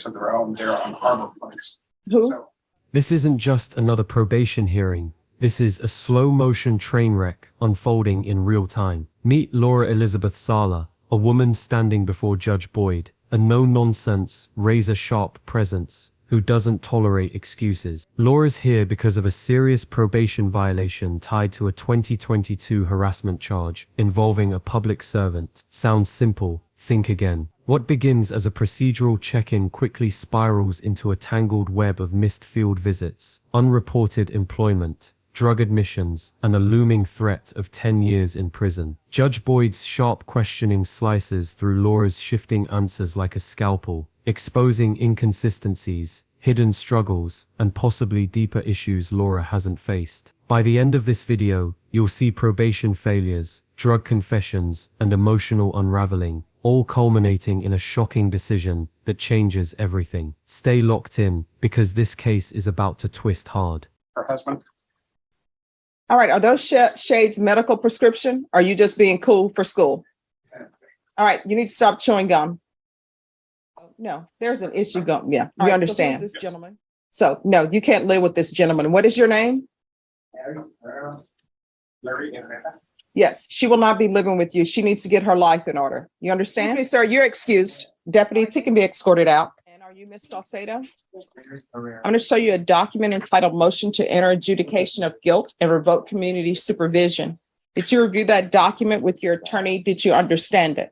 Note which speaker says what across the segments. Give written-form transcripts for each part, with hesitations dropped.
Speaker 1: place of their own there on Harbor Place.
Speaker 2: Who?
Speaker 1: So,
Speaker 3: This isn't just another probation hearing. This is a slow-motion train wreck unfolding in real time. Meet Laura Elizabeth Sala, a woman standing before Judge Boyd, a no-nonsense, razor-sharp presence who doesn't tolerate excuses. Laura's here because of a serious probation violation tied to a 2022 harassment charge involving a public servant. Sounds simple. Think again. What begins as a procedural check-in quickly spirals into a tangled web of missed field visits, unreported employment, drug admissions, and a looming threat of 10 years in prison. Judge Boyd's sharp questioning slices through Laura's shifting answers like a scalpel, exposing inconsistencies, hidden struggles, and possibly deeper issues Laura hasn't faced. By the end of this video, you'll see probation failures, drug confessions, and emotional unraveling, all culminating in a shocking decision that changes everything. Stay locked in, because this case is about to twist hard.
Speaker 1: her husband,
Speaker 2: All right. Are those shades medical prescription? Or are you just being cool for school? All right. You need to stop chewing gum. No, there's an issue going. Yeah, you understand. So who's this gentleman? So no, you can't live with this gentleman. What is your name?
Speaker 1: Larry and Amanda.
Speaker 2: Yes, she will not be living with you. She needs to get her life in order. You understand? Excuse me, sir, you're excused. Deputies, he can be escorted out. And are you Ms. Salcedo? I'm going to show you a document entitled Motion to Enter Adjudication of Guilt and Revoke Community Supervision. Did you review that document with your attorney? Did you understand it?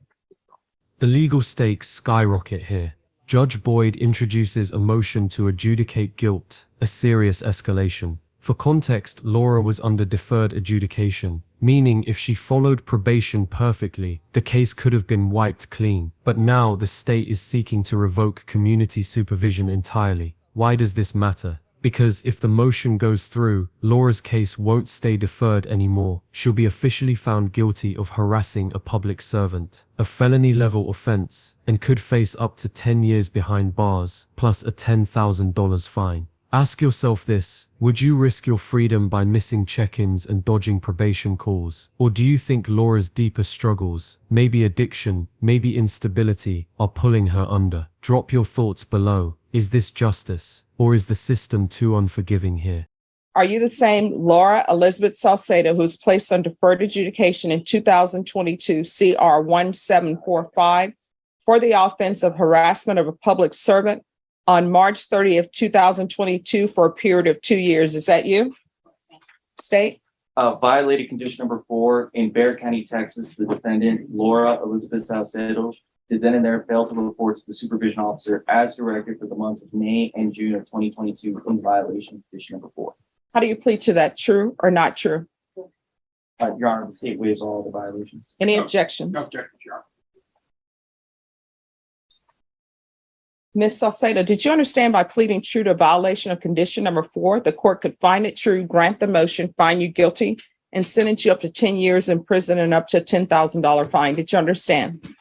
Speaker 3: The legal stakes skyrocket here. Judge Boyd introduces a motion to adjudicate guilt, a serious escalation. For context, Laura was under deferred adjudication, meaning if she followed probation perfectly, the case could have been wiped clean. But now the state is seeking to revoke community supervision entirely. Why does this matter? Because if the motion goes through, Laura's case won't stay deferred anymore. She'll be officially found guilty of harassing a public servant, a felony-level offense, and could face up to 10 years behind bars, plus a $10,000 fine. Ask yourself this: would you risk your freedom by missing check-ins and dodging probation calls? Or do you think Laura's deeper struggles, maybe addiction, maybe instability, are pulling her under? Drop your thoughts below. Is this justice? Or is the system too unforgiving here?
Speaker 2: Are you the same Laura Elizabeth Salcedo who was placed on deferred adjudication in 2022 CR 1745 for the offense of harassment of a public servant on March 30th, 2022 for a period of 2 years? Is that you? State?
Speaker 4: Violated condition number 4 in Bexar County, Texas. The defendant, Laura Elizabeth Salcedo, did then and there fail to report to the supervision officer as directed for the months of May and June of 2022 in violation of condition number 4.
Speaker 2: How do you plead to that? True or not true?
Speaker 4: Your Honor, the state waives all the violations.
Speaker 2: Any
Speaker 1: No.
Speaker 2: objections?
Speaker 1: No objections, Your Honor.
Speaker 2: Ms. Salcedo, did you understand by pleading true to violation of condition number 4, the court could find it true, grant the motion, find you guilty, and sentence you up to 10 years in prison and up to a $10,000 fine? Did you understand?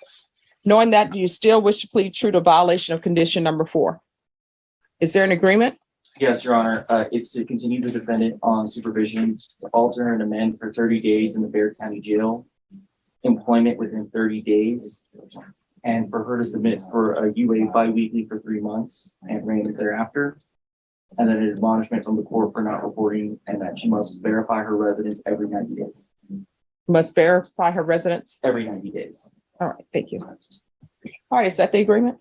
Speaker 2: Knowing that, do you still wish to plead true to violation of condition number 4? Is there an agreement?
Speaker 4: Yes, Your Honor. It's to continue the defendant on supervision, to alter and amend for 30 days in the Bexar County Jail, employment within 30 days, and for her to submit for a UA biweekly for 3 months and reign thereafter. And then an admonishment from the court for not reporting, and that she must verify her residence every 90 days.
Speaker 2: Must verify her residence.
Speaker 4: Every 90 days.
Speaker 2: All right, thank you. All right, is that the agreement?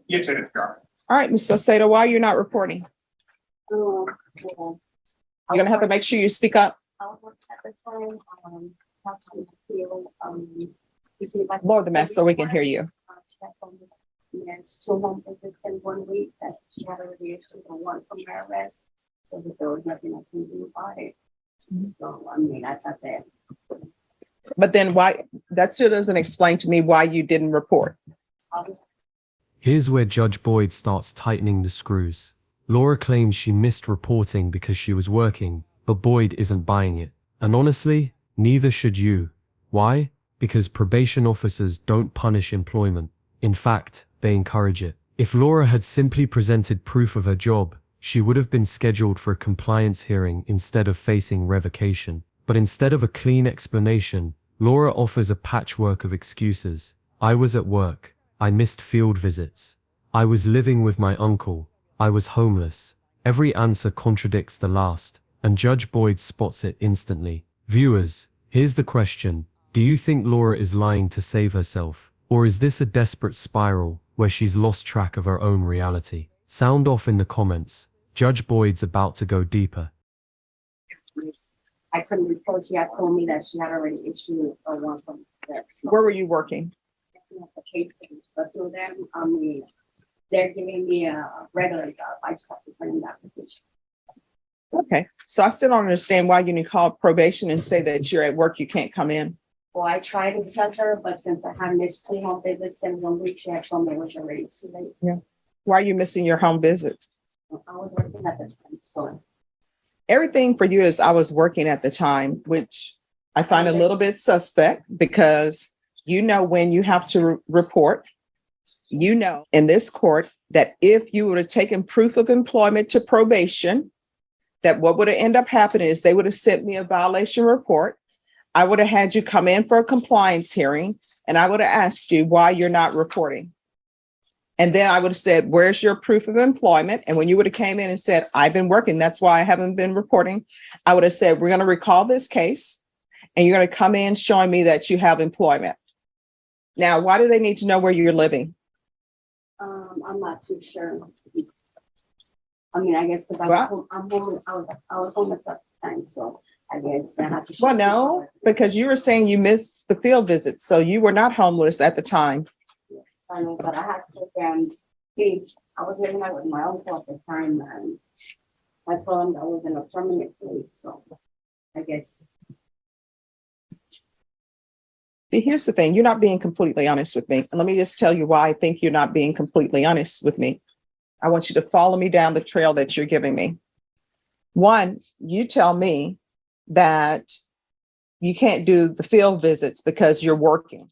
Speaker 1: Yes, it is, Your Honor.
Speaker 2: All right, Ms. Salcedo, why are you not reporting? You're gonna have to make sure you speak up. Lower the mask so we can hear you.
Speaker 5: Yes, 2 months and 1 week that she had already issued a warrant from her arrest, so that there was nothing I can do about it. So, I mean, that's not that.
Speaker 2: But then why, that still doesn't explain to me why you didn't report.
Speaker 3: Here's where Judge Boyd starts tightening the screws. Laura claims she missed reporting because she was working, but Boyd isn't buying it. And honestly, neither should you. Why? Because probation officers don't punish employment. In fact, they encourage it. If Laura had simply presented proof of her job, she would have been scheduled for a compliance hearing instead of facing revocation. But instead of a clean explanation, Laura offers a patchwork of excuses. I was at work. I missed field visits. I was living with my uncle. I was homeless. Every answer contradicts the last, and Judge Boyd spots it instantly. Viewers, here's the question. Do you think Laura is lying to save herself? Or is this a desperate spiral where she's lost track of her own reality? Sound off in the comments. Judge Boyd's about to go deeper.
Speaker 5: I couldn't report. She had told me that she had already issued a one from that.
Speaker 2: Where were you working?
Speaker 5: But through them, I mean, they're giving me a regular job. I just have to put in the application.
Speaker 2: Okay, so I still don't understand why you need to call probation and say that you're at work, you can't come in.
Speaker 5: Well, I tried to tell her, but since I had missed 2 home visits in 1 week, she had told me it was already too late.
Speaker 2: Why are you missing your home visits?
Speaker 5: I was working at the time, so.
Speaker 2: Everything for you is I was working at the time, which I find a little bit suspect because you know when you have to report. You know in this court that if you would have taken proof of employment to probation, that what would have ended up happening is they would have sent me a violation report. I would have had you come in for a compliance hearing and I would have asked you why you're not reporting. And then I would have said, where's your proof of employment? And when you would have came in and said, I've been working, that's why I haven't been reporting. I would have said, we're going to recall this case and you're going to come in showing me that you have employment. Now, why do they need to know where you're living?
Speaker 5: I'm not too sure. I mean, I guess because I'm homeless, I was homeless at the time, so I guess I have to.
Speaker 2: Well, no, because you were saying you missed the field visits, so you were not homeless at the time.
Speaker 5: I know, but I had to see, I was living out with my uncle at the time, and I told him that I was in a permanent place, so I guess.
Speaker 2: See, here's the thing. You're not being completely honest with me. And let me just tell you why I think you're not being completely honest with me. I want you to follow me down the trail that you're giving me. One, you tell me that you can't do the field visits because you're working.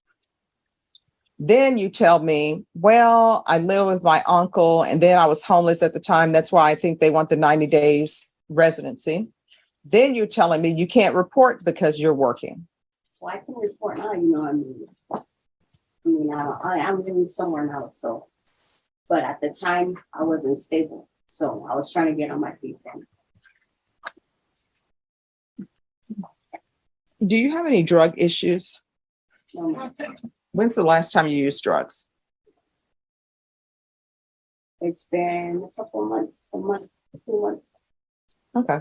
Speaker 2: Then you tell me, well, I live with my uncle and then I was homeless at the time. That's why I think they want the 90 days residency. Then you're telling me you can't report because you're working.
Speaker 5: Well, I can report now, you know, I'm living somewhere now, so. But at the time, I wasn't stable, so I was trying to get on my feet then.
Speaker 2: Do you have any drug issues?
Speaker 5: No,
Speaker 2: When's the last time you used drugs?
Speaker 5: it's been a couple months, 2 months.
Speaker 2: Okay.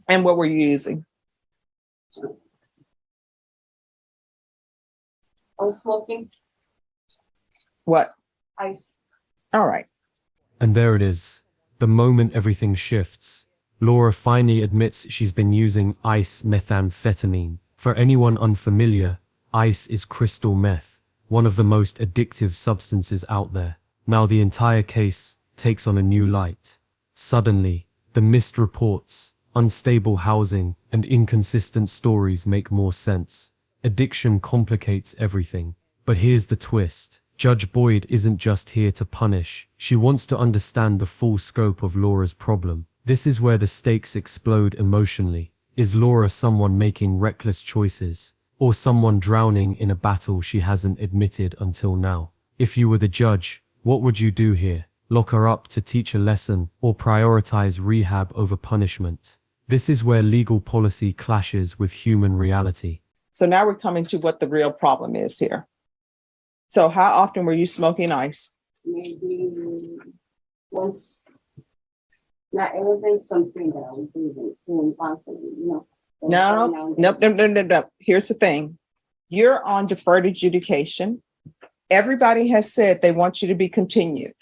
Speaker 2: And what were you using?
Speaker 5: I was smoking
Speaker 2: What?
Speaker 5: ice.
Speaker 2: All right.
Speaker 3: And there it is. The moment everything shifts. Laura finally admits she's been using ice methamphetamine. For anyone unfamiliar, ice is crystal meth, one of the most addictive substances out there. Now the entire case takes on a new light. Suddenly, the missed reports, unstable housing, and inconsistent stories make more sense. Addiction complicates everything. But here's the twist. Judge Boyd isn't just here to punish. She wants to understand the full scope of Laura's problem. This is where the stakes explode emotionally. Is Laura someone making reckless choices, or someone drowning in a battle she hasn't admitted until now? If you were the judge, what would you do here? Lock her up to teach a lesson, or prioritize rehab over punishment? This is where legal policy clashes with human reality.
Speaker 2: So now we're coming to what the real problem is here. So how often were you smoking ice?
Speaker 5: Maybe once. Not, it wasn't something that I was doing constantly, you know.
Speaker 2: No. Here's the thing. You're on deferred adjudication. Everybody has said they want you to be continued.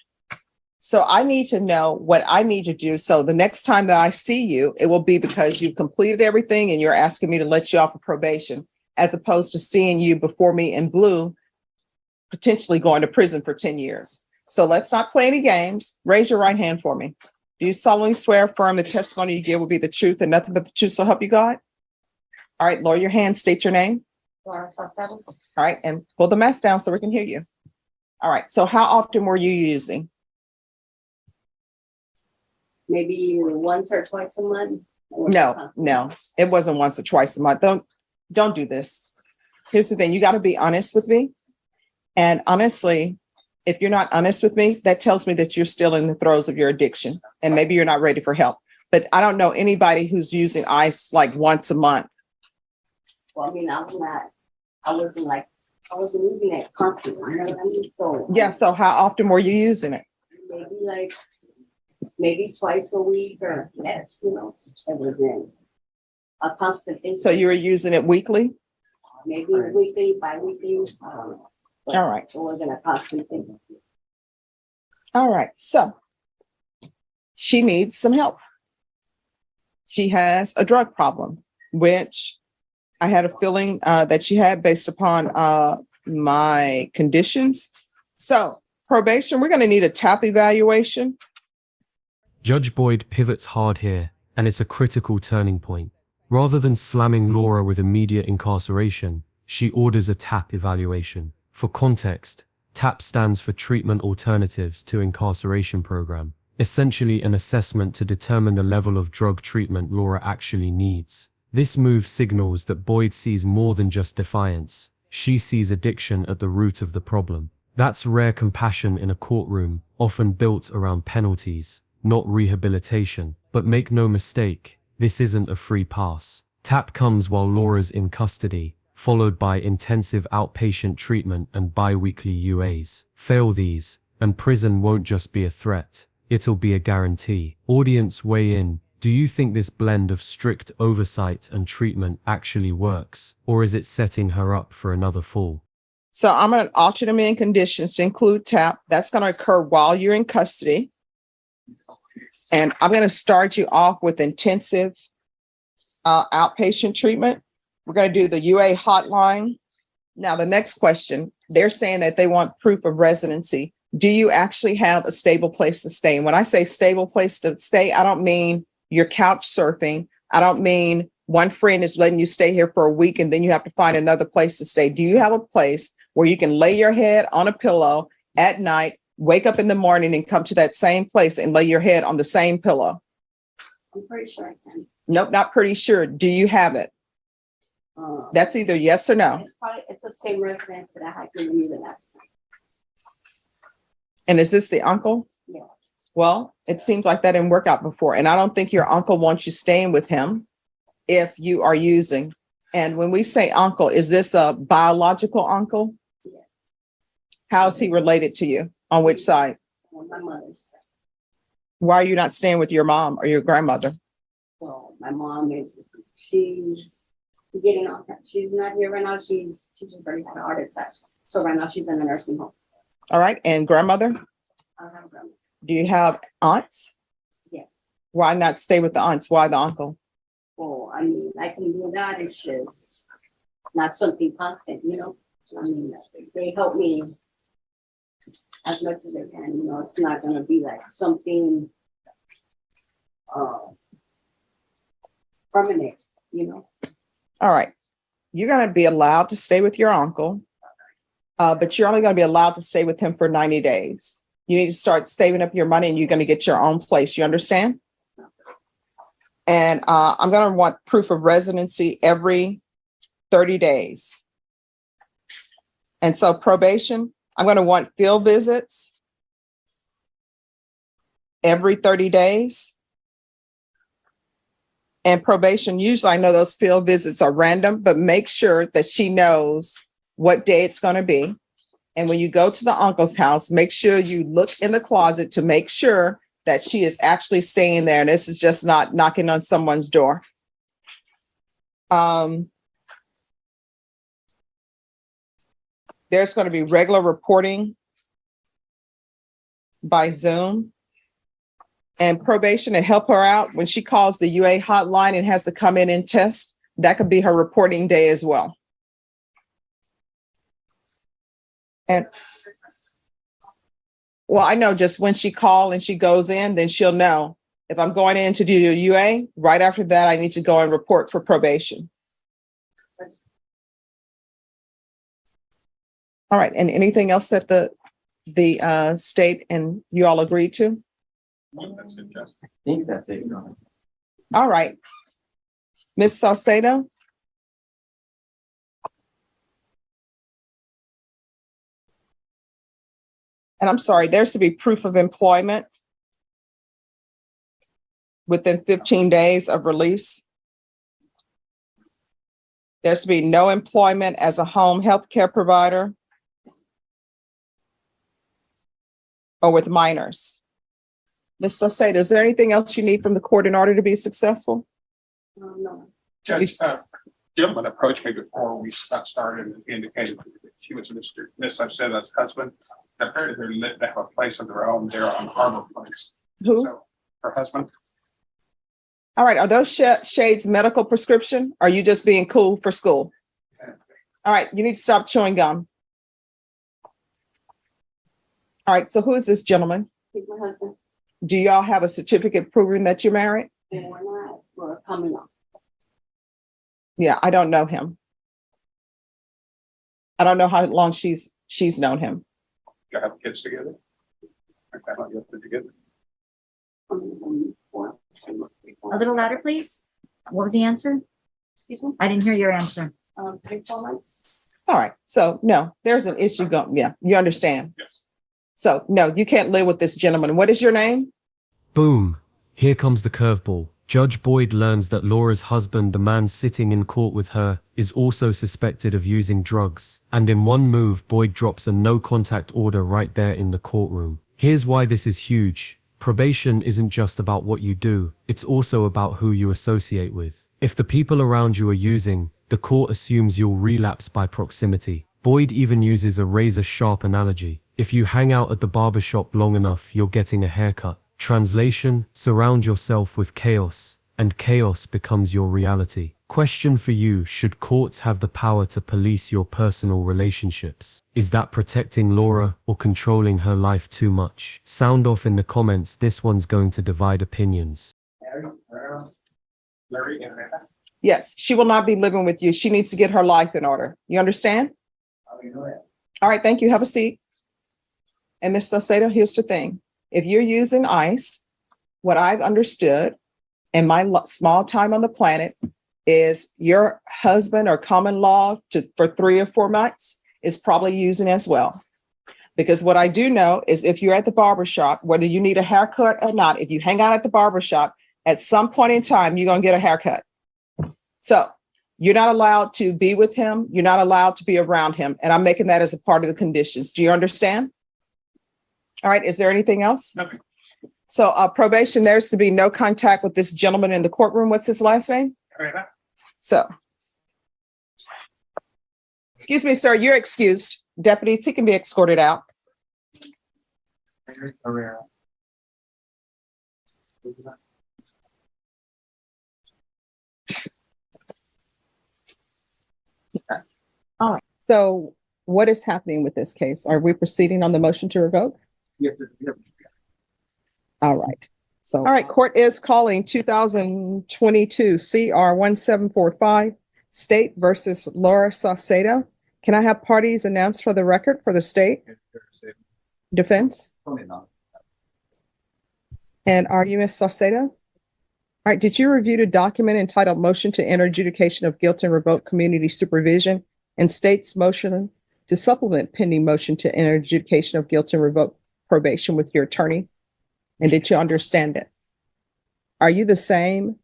Speaker 2: So I need to know what I need to do. So the next time that I see you, it will be because you've completed everything and you're asking me to let you off of probation, as opposed to seeing you before me in blue, potentially going to prison for 10 years. So let's not play any games. Raise your right hand for me. Do you solemnly swear affirm the testimony you give will be the truth and nothing but the truth, so help you God? All right, lower your hand, state your name.
Speaker 5: All
Speaker 2: right, and pull the mask down so we can hear you. All right, so how often were you using?
Speaker 5: Maybe once or twice a month.
Speaker 2: No, it wasn't once or twice a month. Don't do this. Here's the thing, you got to be honest with me. And honestly, if you're not honest with me, that tells me that you're still in the throes of your addiction and maybe you're not ready for help. But I don't know anybody who's using ice like once a month.
Speaker 5: Well, I mean, I wasn't using it constantly, you know what I mean? So.
Speaker 2: Yeah, so how often were you using it?
Speaker 5: Maybe twice a week or less, you know, it was in a constant thing.
Speaker 2: So you were using it weekly?
Speaker 5: Maybe weekly, bi-weekly. But
Speaker 2: All right.
Speaker 5: it wasn't a constant thing.
Speaker 2: All right, so she needs some help. She has a drug problem, which I had a feeling that she had based upon my conditions. So probation, we're going to need a TAP evaluation.
Speaker 3: Judge Boyd pivots hard here, and it's a critical turning point. Rather than slamming Laura with immediate incarceration, she orders a TAP evaluation. For context, TAP stands for Treatment Alternatives to Incarceration Program, essentially an assessment to determine the level of drug treatment Laura actually needs. This move signals that Boyd sees more than just defiance. She sees addiction at the root of the problem. That's rare compassion in a courtroom, often built around penalties, not rehabilitation. But make no mistake, this isn't a free pass. TAP comes while Laura's in custody, followed by intensive outpatient treatment and bi-weekly UAs. Fail these, and prison won't just be a threat, it'll be a guarantee. Audience, weigh in. Do you think this blend of strict oversight and treatment actually works, or is it setting her up for another fall?
Speaker 2: So I'm going to alter them in conditions to include TAP. That's going to occur while you're in custody. And I'm going to start you off with intensive outpatient treatment. We're going to do the UA hotline. Now, the next question, they're saying that they want proof of residency. Do you actually have a stable place to stay? And when I say stable place to stay, I don't mean you're couch surfing. I don't mean one friend is letting you stay here for a week and then you have to find another place to stay. Do you have a place where you can lay your head on a pillow at night, wake up in the morning and come to that same place and lay your head on the same pillow?
Speaker 5: I'm pretty sure I can.
Speaker 2: Nope, not pretty sure. Do you have it? That's either yes or no.
Speaker 5: It's the same residence that I had to use the last time.
Speaker 2: And is this the uncle?
Speaker 5: Yeah.
Speaker 2: Well, it seems like that didn't work out before. And I don't think your uncle wants you staying with him if you are using. And when we say uncle, is this a biological uncle?
Speaker 5: Yeah.
Speaker 2: How is he related to you? On which side?
Speaker 5: On my mother's side.
Speaker 2: Why are you not staying with your mom or your grandmother?
Speaker 5: Well, my mom she's getting on. She's not here right now. She just already had a heart attack. So right now she's in a nursing home.
Speaker 2: All right. And grandmother?
Speaker 5: I don't have a grandma.
Speaker 2: Do you have aunts?
Speaker 5: Yeah.
Speaker 2: Why not stay with the aunts? Why the uncle?
Speaker 5: Well, I mean, I can do that. It's just not something constant, you know? I mean, they help me as much as they can, you know? It's not gonna be like something permanent, you know?
Speaker 2: All right. You're going to be allowed to stay with your uncle, but you're only going to be allowed to stay with him for 90 days. You need to start saving up your money and you're going to get your own place. You understand? And I'm going to want proof of residency every 30 days. And so probation, I'm going to want field visits every 30 days. And probation, usually I know those field visits are random, but make sure that she knows what day it's going to be. And when you go to the uncle's house, make sure you look in the closet to make sure that she is actually staying there. And this is just not knocking on someone's door. There's going to be regular reporting by Zoom. And probation to help her out when she calls the UA hotline and has to come in and test. That could be her reporting day as well. And well, I know just when she calls and she goes in, then she'll know if I'm going in to do UA, right after that, I need to go and report for probation. All right. And anything else that the state and you all agreed to?
Speaker 1: That's it, Jeff.
Speaker 4: I think that's it. Your Honor.
Speaker 2: All right. Ms. Salcedo? And I'm sorry, there's to be proof of employment within 15 days of release. There's to be no employment as a home health care provider or with minors. Ms. Sosada, is there anything else you need from the court in order to be successful?
Speaker 5: No.
Speaker 1: Judge, gentleman approached me before we got started and indicated that she was Miss Sosada's husband. Apparently they have a place of their own there on Harbor Place.
Speaker 2: Who?
Speaker 1: So her husband.
Speaker 2: All right, are those shades medical prescription? Or are you just being cool for school? All right, you need to stop chewing gum. All right, so who is this gentleman?
Speaker 5: He's my husband.
Speaker 2: Do y'all have a certificate proving that you're married?
Speaker 5: And we're coming up.
Speaker 2: Yeah, I don't know him. I don't know how long she's known him.
Speaker 1: You have kids together. Okay, not yet put together.
Speaker 6: A little louder, please. What was the answer?
Speaker 5: Excuse me,
Speaker 6: I didn't hear your answer.
Speaker 5: 3-4 months.
Speaker 2: All right, so no, there's an issue going. Yeah, you understand.
Speaker 1: Yes.
Speaker 2: So no, you can't live with this gentleman. What is your name?
Speaker 3: Boom. Here comes the curveball. Judge Boyd learns that Laura's husband, the man sitting in court with her, is also suspected of using drugs. And in one move, Boyd drops a no-contact order right there in the courtroom. Here's why this is huge. Probation isn't just about what you do, it's also about who you associate with. If the people around you are using, the court assumes you'll relapse by proximity. Boyd even uses a razor-sharp analogy. If you hang out at the barbershop long enough, you're getting a haircut. Translation, surround yourself with chaos, and chaos becomes your reality. Question for you, should courts have the power to police your personal relationships? Is that protecting Laura or controlling her life too much? Sound off in the comments, this one's going to divide opinions.
Speaker 1: Larry,
Speaker 2: Yes, she will not be living with you. She needs to get her life in order. You understand? All right, thank you. Have a seat. And Ms. Sosada, here's the thing. If you're using ice, what I've understood in my small time on the planet is your husband or common law for 3 or 4 months is probably using as well. Because what I do know is if you're at the barbershop, whether you need a haircut or not, if you hang out at the barbershop, at some point in time, you're going to get a haircut. So you're not allowed to be with him. You're not allowed to be around him. And I'm making that as a part of the conditions. Do you understand? All right. Is there anything else?
Speaker 1: Nothing.
Speaker 2: So probation, there's to be no contact with this gentleman in the courtroom. What's his last name? So, excuse me, sir, you're excused. Deputies, he can be escorted out. All right. So what is happening with this case? Are we proceeding on the motion to revoke?
Speaker 1: Yes.
Speaker 2: All right. So, all right, court is calling 2022 CR 1745 State versus Laura Saucedo. Can I have parties announced for the record for the state? Defense? And are you Ms. Saucedo? All right, did you review the document entitled Motion to Enter Adjudication of Guilt and Revoke Community Supervision and state's motion to supplement pending motion to enter adjudication of guilt and revoke probation with your attorney? And did you understand it? Are you the same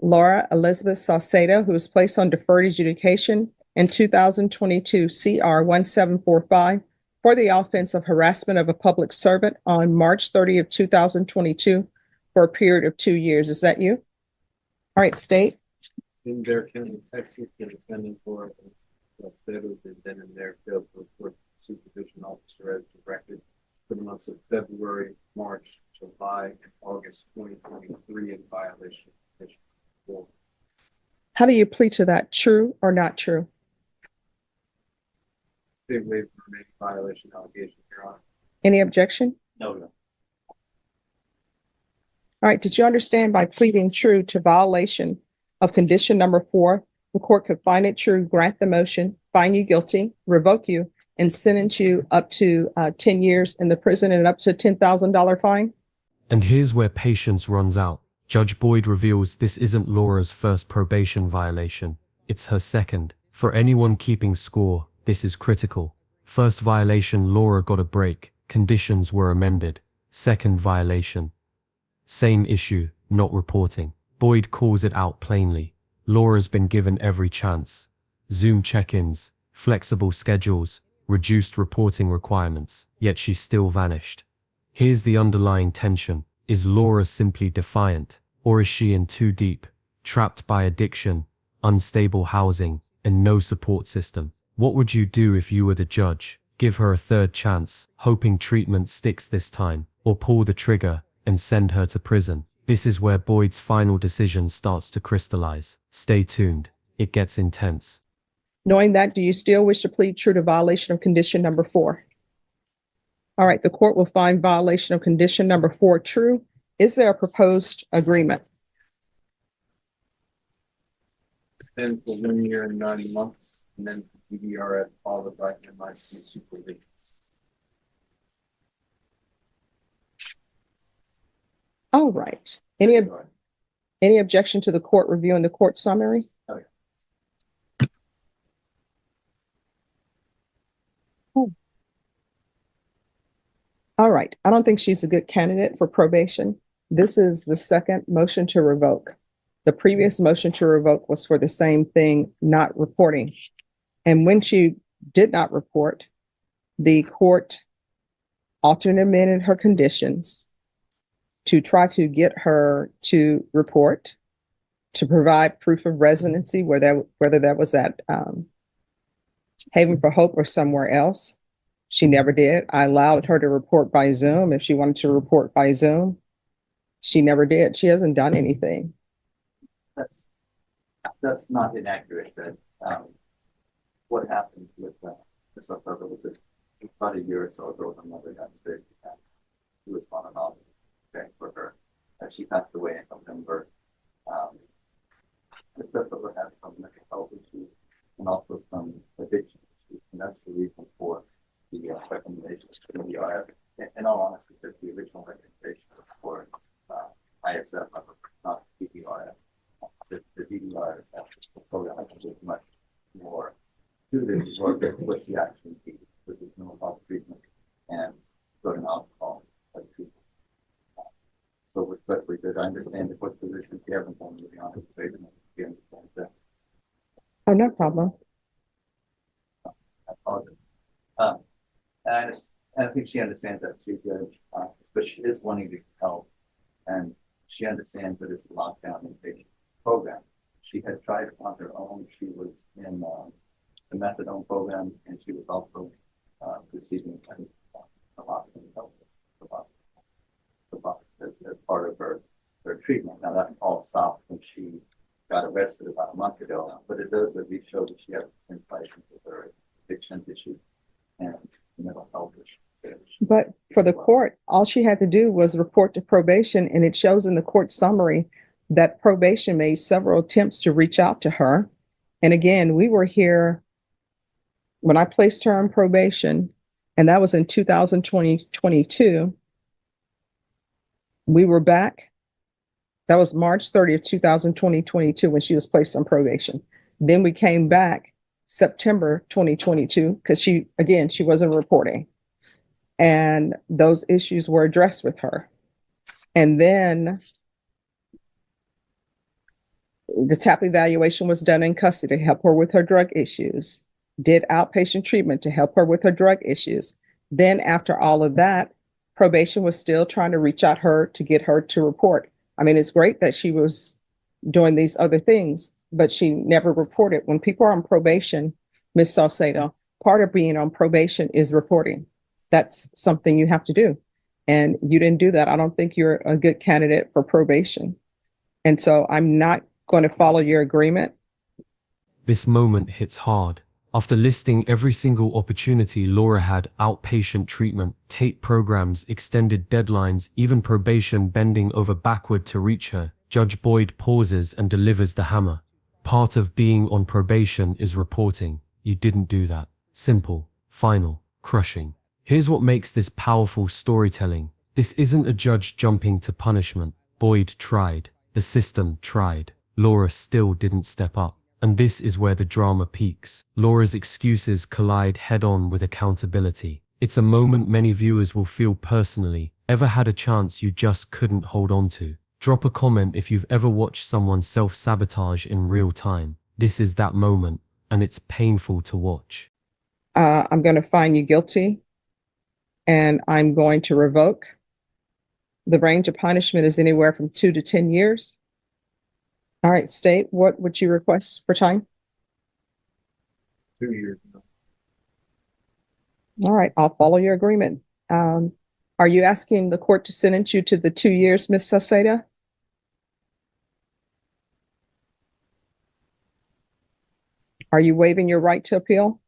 Speaker 2: Laura Elizabeth Saucedo who was placed on deferred adjudication in 2022 CR 1745 for the offense of harassment of a public servant on March 30th, 2022 for a period of 2 years? Is that you? All right, state.
Speaker 7: In Bear County, Texas, the defendant for Saucedo has been in their field for supervision officer as directed for the months of February, March, July, and August 2023 in violation of Condition 4.
Speaker 2: How do you plead to that? True or not true?
Speaker 7: Big waiver for remaining violation allegation, Your Honor.
Speaker 2: Any objection?
Speaker 4: No.
Speaker 2: All right, did you understand by pleading true to violation of condition number 4, the court could find it true, grant the motion, find you guilty, revoke you, and sentence you up to 10 years in the prison and up to $10,000 fine?
Speaker 3: And here's where patience runs out. Judge Boyd reveals this isn't Laura's first probation violation. It's her second. For anyone keeping score, this is critical. First violation, Laura got a break. conditions were amended. Second violation. Same issue, not reporting. Boyd calls it out plainly. Laura's been given every chance. Zoom check-ins, flexible schedules, reduced reporting requirements, yet she still vanished. Here's the underlying tension. Is Laura simply defiant, or is she in too deep, trapped by addiction, unstable housing, and no support system? What would you do if you were the judge? Give her a third chance, hoping treatment sticks this time, or pull the trigger and send her to prison? This is where Boyd's final decision starts to crystallize. Stay tuned. It gets intense.
Speaker 2: Knowing that, do you still wish to plead true to violation of condition number 4? All right, the court will find violation of condition number 4 true. Is there a proposed agreement?
Speaker 7: Then for 1 year and 9 months, and then DDRF followed by MIC supervision.
Speaker 2: All right. Any objection to the court reviewing the court summary?
Speaker 4: Oh,
Speaker 2: Oh. All right. I don't think she's a good candidate for probation. This is the second motion to revoke. The previous motion to revoke was for the same thing, not reporting. And when she did not report, the court altered and amended her conditions to try to get her to report, to provide proof of residency, whether that was at Haven for Hope or somewhere else. She never did. I allowed her to report by Zoom if she wanted to report by Zoom. She never did. She hasn't done anything.
Speaker 4: That's not inaccurate, but what happened with Ms. Alberta was about a year or so ago, her mother got sick. She was on and off caring for her. She passed away in November. Ms. Alberta had some mental health issues and also some addiction issues, and that's the reason for the recommendations from the RF. In all honesty, the original recommendation was for ISF, not DDRF. The DDRF program is much more suited for what she actually needs, which is mental health treatment and drug and alcohol treatment. So respectfully, because I understand the court's position, she hasn't done really honest statement. She understands that.
Speaker 2: Oh, no problem.
Speaker 4: I apologize. And I think she understands that too, Judge, but she is wanting to help, and she understands that it's a lockdown inpatient program. She had tried it on her own. She was in the methadone program, and she was also receiving a lot of help as part of her treatment. Now that all stopped when she got arrested about a month ago, but it does at least show that she has insight into her addiction issues and mental health issues.
Speaker 2: But for the court, all she had to do was report to probation, and it shows in the court summary that probation made several attempts to reach out to her. And again, we were here when I placed her on probation, and that was in 2022. We were back. That was March 30th, 2022, when she was placed on probation. Then we came back September 2022, because she wasn't reporting. And those issues were addressed with her. And then the TAP evaluation was done in custody to help her with her drug issues, did outpatient treatment to help her with her drug issues. Then after all of that, probation was still trying to reach out her to get her to report. I mean, it's great that she was doing these other things, but she never reported. When people are on probation, Ms. Salcedo, part of being on probation is reporting. That's something you have to do. And you didn't do that. I don't think you're a good candidate for probation. And so I'm not going to follow your agreement.
Speaker 3: This moment hits hard. After listing every single opportunity Laura had, outpatient treatment, tape programs, extended deadlines, even probation bending over backward to reach her, Judge Boyd pauses and delivers the hammer. Part of being on probation is reporting. You didn't do that. Simple, final, crushing. Here's what makes this powerful storytelling. This isn't a judge jumping to punishment. Boyd tried. The system tried. Laura still didn't step up. And this is where the drama peaks. Laura's excuses collide head-on with accountability. It's a moment many viewers will feel personally. Ever had a chance you just couldn't hold on to? Drop a comment if you've ever watched someone self-sabotage in real time. This is that moment, and it's painful to watch.
Speaker 2: I'm going to find you guilty, and I'm going to revoke. The range of punishment is anywhere from 2 to 10 years. All right, state, what would you request for time?
Speaker 7: 2 years.
Speaker 2: All right, I'll follow your agreement. Are you asking the court to sentence you to the 2 years, Ms. Sauceda? Are you waiving your right to appeal?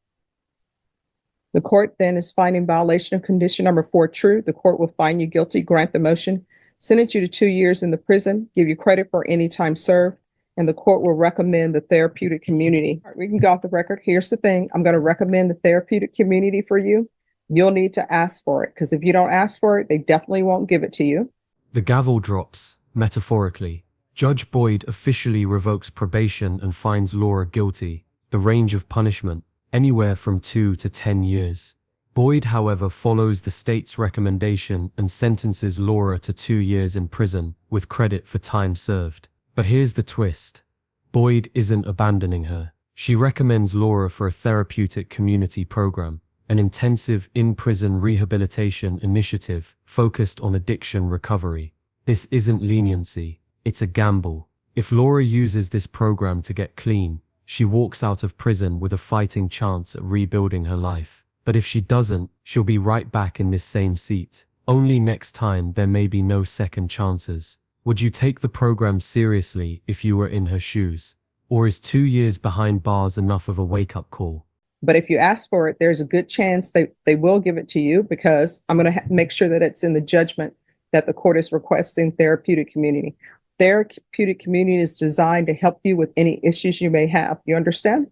Speaker 2: The court then is finding violation of condition number 4 true. The court will find you guilty, grant the motion, sentence you to 2 years in the prison, give you credit for any time served, and the court will recommend the therapeutic community. All right, we can go off the record. Here's the thing. I'm going to recommend the therapeutic community for you. You'll need to ask for it, because if you don't ask for it, they definitely won't give it to you.
Speaker 3: The gavel drops, metaphorically. Judge Boyd officially revokes probation and finds Laura guilty. The range of punishment, anywhere from 2 to 10 years. Boyd, however, follows the state's recommendation and sentences Laura to 2 years in prison, with credit for time served. But here's the twist. Boyd isn't abandoning her. She recommends Laura for a therapeutic community program, an intensive in-prison rehabilitation initiative focused on addiction recovery. This isn't leniency, it's a gamble. If Laura uses this program to get clean, she walks out of prison with a fighting chance at rebuilding her life. But if she doesn't, she'll be right back in this same seat. Only next time there may be no second chances. Would you take the program seriously if you were in her shoes? Or is 2 years behind bars enough of a wake-up call?
Speaker 2: But if you ask for it, there's a good chance they will give it to you, because I'm going to make sure that it's in the judgment that the court is requesting therapeutic community. Therapeutic community is designed to help you with any issues you may have. You understand?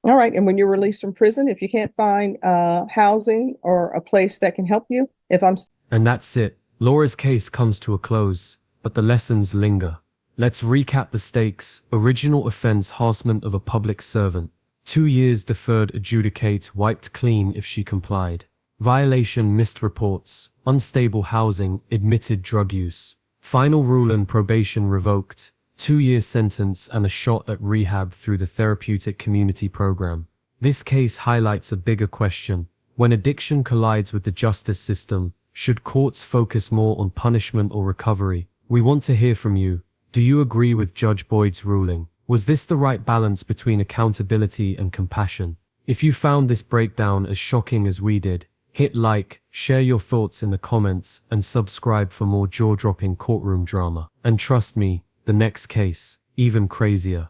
Speaker 2: All right. And when you're released from prison, if you can't find housing or a place that can help you,
Speaker 3: And that's it. Laura's case comes to a close, but the lessons linger. Let's recap the stakes. Original offense, harassment of a public servant. 2 years deferred adjudicate, wiped clean if she complied. Violation, missed reports. Unstable housing, admitted drug use. Final rule and probation revoked. 2-year sentence and a shot at rehab through the therapeutic community program. This case highlights a bigger question. When addiction collides with the justice system, should courts focus more on punishment or recovery? We want to hear from you. Do you agree with Judge Boyd's ruling? Was this the right balance between accountability and compassion? If you found this breakdown as shocking as we did, hit like, share your thoughts in the comments, and subscribe for more jaw-dropping courtroom drama. And trust me, the next case, even crazier.